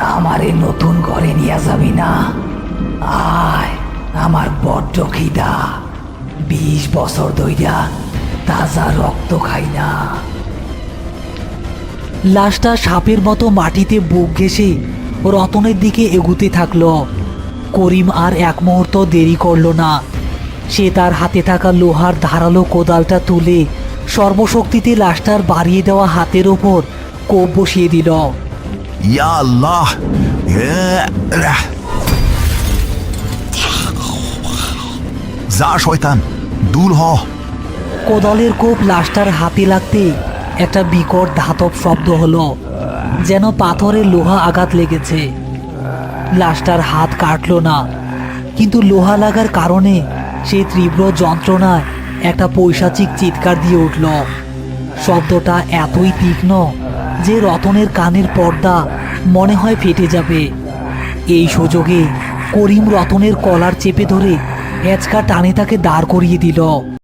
আমারে নতুন ঘরে নিয়ে যাবি না? আয়, আমার বড্ড খিদা। 20 বছর ধইরা তাজা রক্ত খাই না। লাশটা সাপের মতো মাটিতে বুক ঘেঁষে রতনের দিকে এগুতে থাকলো। করিম আর এক মুহূর্ত দেরি করল না। সে তার হাতে থাকা লোহার ধারালো কোদালটা তুলে সর্বশক্তিতে লাশটার বাড়িয়ে দেওয়া হাতের ওপর কোপ বসিয়ে দিল। ইয়া আল্লাহ! যা শয়তান, দূর হ। কোদালের কোপ লাশটার হাতে লাগতে একটা বিকট ধাতব শব্দ হলো, যেন পাথরের লোহা আঘাত লেগেছে। লাশটার হাত কাটল না, কিন্তু লোহা লাগার কারণে সে তীব্র যন্ত্রণায় একটা পৈশাচিক চিৎকার দিয়ে উঠল। শব্দটা এতই তীক্ষ্ণ যে রতনের কানের পর্দা মনে হয় ফেটে যাবে। এই সুযোগে করিম রতনের কলার চেপে ধরে হ্যাঁচকা টানে তাকে দাঁড় করিয়ে দিল।